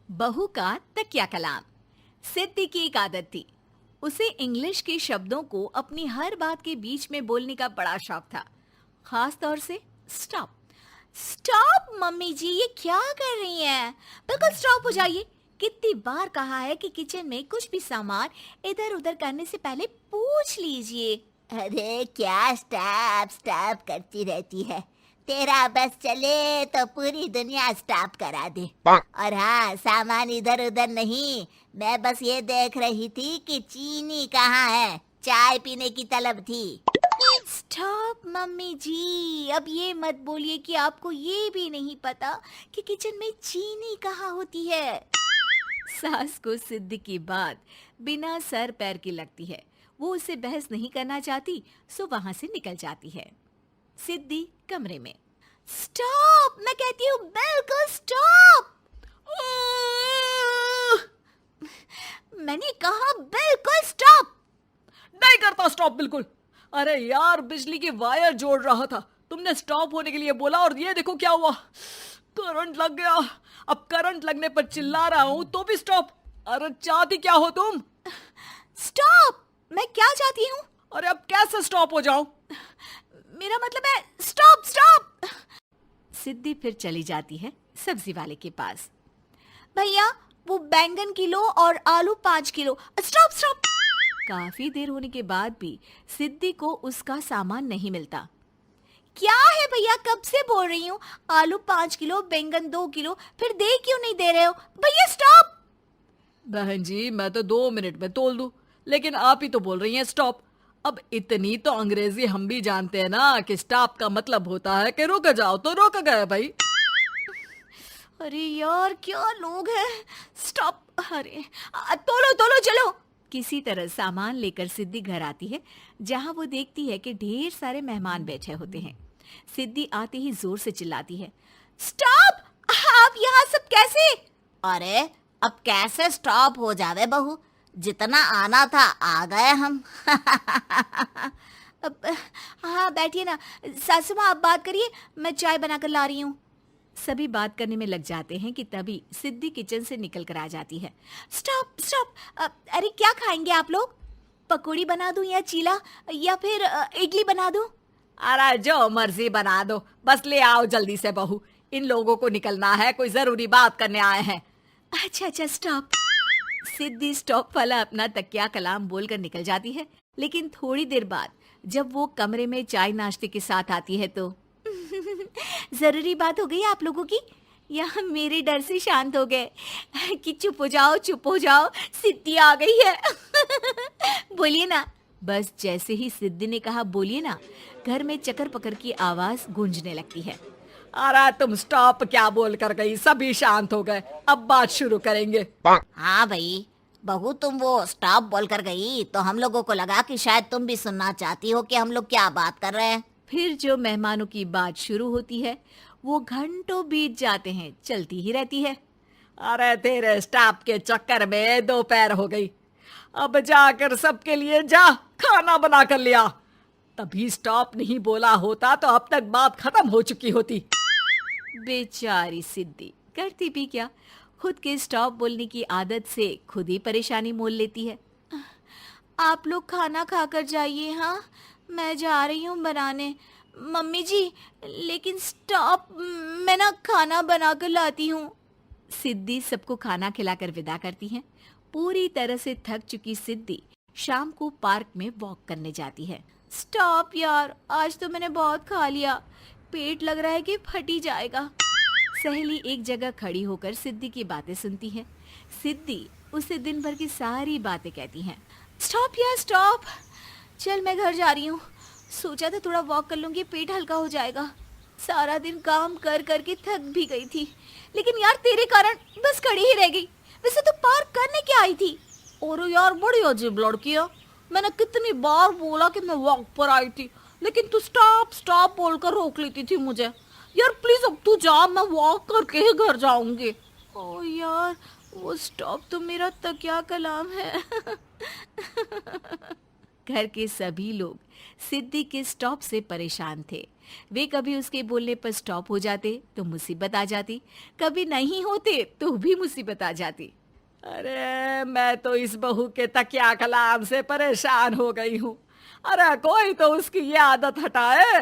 बहू का तकिया कलाम। सिद्धि की एक आदत थी। उसे इंग्लिश के शब्दों को अपनी हर बात के बीच में बोलने का बड़ा शौक था, खास तौर से स्टॉप। स्टॉप मम्मी जी, ये क्या कर रही हैं? बिल्कुल स्टॉप हो जाइए। कितनी बार कहा है कि किचन में कुछ भी सामान इधर उधर करने से पहले पूछ लीजिए। अरे क्या स्टॉप स्टॉप करती रहती है। तेरा बस चले तो पूरी दुनिया स्टॉप करा दे। और हाँ, सामान इधर उधर नहीं, मैं बस ये देख रही थी कि चीनी कहाँ है। चाय पीने की तलब थी। स्टॉप मम्मी जी, अब ये मत बोलिए कि आपको ये भी नहीं पता कि किचन में चीनी कहाँ होती है। सास को सिद्धि की बात बिना सर पैर की लगती है। वो उससे बहस नहीं करना चाहती, सो वहां से निकल जाती है। सिद्धि कमरे में। स्टॉप, मैं कहती हूँ बिल्कुल स्टॉप। मैंने कहा बिल्कुल स्टॉप। नहीं करता स्टॉप बिल्कुल। अरे यार, बिजली की वायर जोड़ रहा था, तुमने स्टॉप होने के लिए बोला और ये देखो क्या हुआ, करंट लग गया। अब करंट लगने पर चिल्ला रहा हूं तो भी स्टॉप। अरे चाहती क्या हो तुम? स्टॉप, मैं क्या चाहती हूँ? अरे अब कैसे स्टॉप हो जाऊं? मेरा मतलब है स्टॉप स्टॉप। सिद्धि फिर चली जाती है सब्जी वाले के पास। भैया, वो बैंगन किलो और आलू 5 किलो। Stop stop. काफी देर होने के बाद भी सिद्धि को उसका सामान नहीं मिलता। क्या है भैया, कब से बोल रही हूँ आलू 5 किलो, बैंगन 2 किलो, फिर दे क्यों नहीं दे रहे हो? भैया स्टॉप। बहन जी, मैं तो 2 मिनट में तोल दूं, लेकिन आप ही तो बोल रही हैं स्टॉप। अब इतनी तो अंग्रेजी हम भी जानते हैं ना कि स्टॉप का मतलब होता है कि रुक जाओ, तो रुक गए भाई। अरे यार, क्या लोग हैं। स्टॉप। अरे तोलो तोलो चलो। किसी तरह सामान लेकर सिद्धि घर आती है, जहां वो देखती है कि ढेर सारे मेहमान बैठे होते हैं। सिद्धि आते ही जोर से चिल्लाती है, स्टॉप! आप यहाँ सब कैसे? अरे अब कैसे स्टॉप हो जावे बहू, जितना आना था आ गए हम। अब हाँ, बैठिए ना। सासू माँ, आप बात करिए, मैं चाय बनाकर ला रही हूँ। सभी बात करने में लग जाते हैं कि तभी सिद्धि किचन से निकल कर आ जाती है। Stop stop. अरे क्या खाएंगे आप लोग? पकौड़ी बना दूं या चीला, या फिर इडली बना दूं? अरे जो मर्जी बना दो, बस ले आओ जल्दी से बहू, इन लोगों को निकलना है, कोई जरूरी बात करने आए हैं। अच्छा अच्छा, स्टॉप। सिद्धि स्टॉप वाला अपना तकिया कलाम बोलकर निकल जाती है, लेकिन थोड़ी देर बाद जब वो कमरे में चाय नाश्ते के साथ आती है तो जरूरी बात हो गई आप लोगों की, या मेरे डर से शांत हो गए कि चुप हो जाओ चुप हो जाओ, सिद्धि आ गई है। बोलिए ना। बस जैसे ही सिद्धि ने कहा बोलिए ना, घर में चकर पकर की आवाज गूंजने लगती है। अरे तुम स्टॉप क्या बोल कर गई, सभी शांत हो गए, अब बात शुरू करेंगे। हाँ भाई, बहू तुम वो स्टॉप बोल कर गई तो हम लोगों को लगा कि शायद तुम भी सुनना चाहती हो कि हम लोग क्या बात कर रहे हैं। फिर जो मेहमानों की बात शुरू होती है वो घंटों बीत जाते हैं, चलती ही रहती है। अरे तेरे स्टॉप के चक्कर में दोपहर हो गई, अब जाकर सबके लिए जा खाना बना कर लिया। तभी स्टॉप नहीं बोला होता तो अब तक बात खत्म हो चुकी होती। बेचारी सिद्धि करती भी क्या, खुद के स्टॉप बोलने की आदत से खुद ही परेशानी मोल लेती है। आप लोग खाना खाकर जाइए, हाँ मैं जा रही हूँ बनाने। मम्मी जी, लेकिन स्टॉप, मैं ना खाना बना कर लाती हूँ। सिद्धि सबको खाना खिलाकर विदा करती है। पूरी तरह से थक चुकी सिद्धि शाम को पार्क में वॉक करने जाती है। स्टॉप यार, आज तो मैंने बहुत खा लिया, पेट लग रहा है कि फट ही जाएगा। सहेली एक जगह खड़ी होकर सिद्धि की बातें सुनती है। सिद्धि उसे दिन भर की सारी बातें कहती हैं। स्टॉप यार स्टॉप, चल मैं घर जा रही हूँ। सोचा था थोड़ा वॉक कर लूंगी, पेट हल्का हो जाएगा। सारा दिन काम कर करके थक भी गई थी, लेकिन यार तेरे कारण बस खड़ी ही रह गई। वैसे तो पार्क करने क्या आई थी? और यार बड़ी अजीब लड़की है, मैंने कितनी बार बोला कि मैं वॉक पर आई थी, लेकिन तू स्टॉप स्टॉप बोलकर रोक लेती थी मुझे। यार प्लीज अब तू जा, मैं वॉक करके ही घर जाऊंगी। ओ यार, वो स्टॉप तो मेरा तकिया कलाम है। घर के सभी लोग सिद्धि के स्टॉप से परेशान थे। वे कभी उसके बोलने पर स्टॉप हो जाते तो मुसीबत आ जाती, कभी नहीं होते तो भी मुसीबत आ जाती। अरे मैं तो इस बहू के तकिया कलाम से परेशान हो गई हूँ। अरे कोई तो उसकी ये आदत हटाए।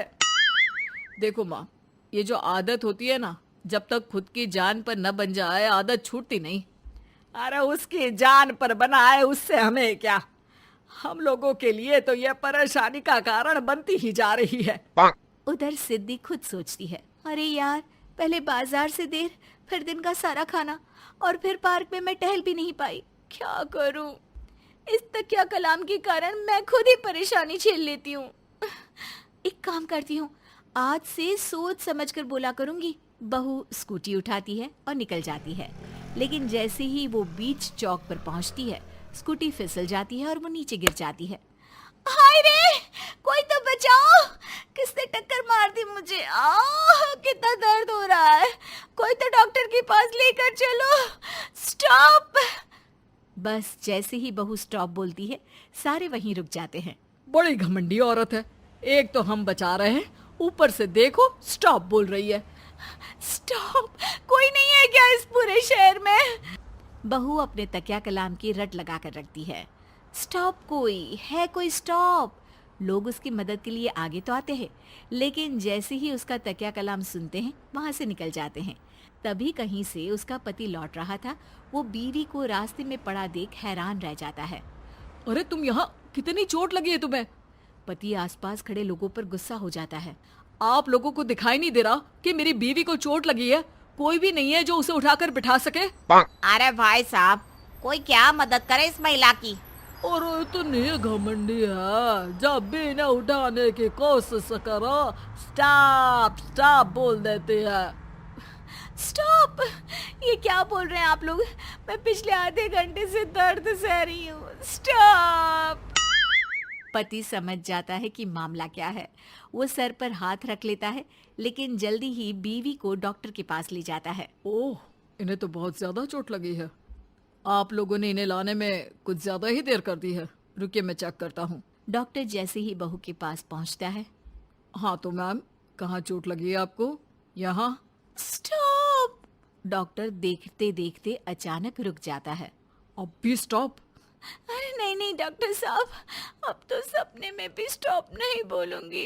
देखो माँ, ये जो आदत होती है ना, जब तक खुद की जान पर न बन जाए आदत छूटती नहीं। अरे उसकी जान पर बनाए उससे हमें क्या, हम लोगों के लिए तो ये परेशानी का कारण बनती ही जा रही है। उधर सिद्धि खुद सोचती है, अरे यार, पहले बाजार से देर, फिर दिन का सारा खाना, और फिर पार्क में मैं टहल भी नहीं पाई। क्या करूं? इस तकिया कलाम के कारण मैं खुद ही परेशानी झेल लेती हूँ। एक काम करती हूँ, आज से सोच समझ कर बोला करूंगी। बहू स्कूटी उठाती है और निकल जाती है, लेकिन जैसे ही वो बीच चौक पर पहुंचती है, स्कूटी फिसल जाती है और वो नीचे गिर जाती है। हाय रे, कोई तो बचाओ, किसने टक्कर मार दी मुझे? कितना दर्द हो रहा है, कोई तो डॉक्टर के पास लेकर चलो। स्टॉप। बस जैसे ही बहू स्टॉप बोलती है, सारे वहीं रुक जाते हैं। बड़ी घमंडी औरत है, एक तो हम बचा रहे हैं, ऊपर से देखो स्टॉप बोल रही है। स्टॉप? कोई नहीं है क्या इस पूरे शहर में? बहू अपने तकिया कलाम की रट लगा कर रखती है। स्टॉप कोई है, कोई स्टॉप। लोग उसकी मदद के लिए आगे तो आते हैं, लेकिन जैसे ही उसका तकिया कलाम सुनते हैं, वहां से निकल जाते हैं। तभी कहीं से उसका पति लौट रहा था। वो बीवी को रास्ते में पड़ा देख हैरान रह जाता है। अरे तुम यहाँ, कितनी चोट लगी है तुम्हें? पति आसपास खड़े लोगों पर गुस्सा हो जाता है। आप लोगों को दिखाई नहीं दे रहा कि मेरी बीवी को चोट लगी है? कोई भी नहीं है जो उसे उठाकर बिठा सके? अरे भाई साहब, कोई क्या मदद करे इस महिला की? और इतनी घमंडी है, जब भी इन्हें उठाने की कोशिश करो स्टॉप स्टॉप बोल देती है। स्टॉप! ये क्या बोल रहे हैं आप लोग? मैं पिछले आधे घंटे से दर्द सह रही हूँ। स्टॉप! पति समझ जाता है कि मामला क्या है। वो सर पर हाथ रख लेता है, लेकिन जल्दी ही बीवी को डॉक्टर के पास ले जाता है। ओह, इन्हें तो बहुत ज्यादा चोट लगी है। आप लोगों ने इन्हें लाने में कुछ ज्यादा ही देर कर दी है। रुकिए, मैं चेक करता हूँ। डॉक्टर जैसे ही बहू के पास पहुँचता है। हाँ तो मैम, कहाँ चोट लगी है आपको? यहाँ? स्टॉप! डॉक्टर देखते देखते अचानक रुक जाता है। अब भी स्टॉप? अरे नहीं नहीं डॉक्टर साहब, अब तो सपने में भी स्टॉप नहीं बोलूंगी।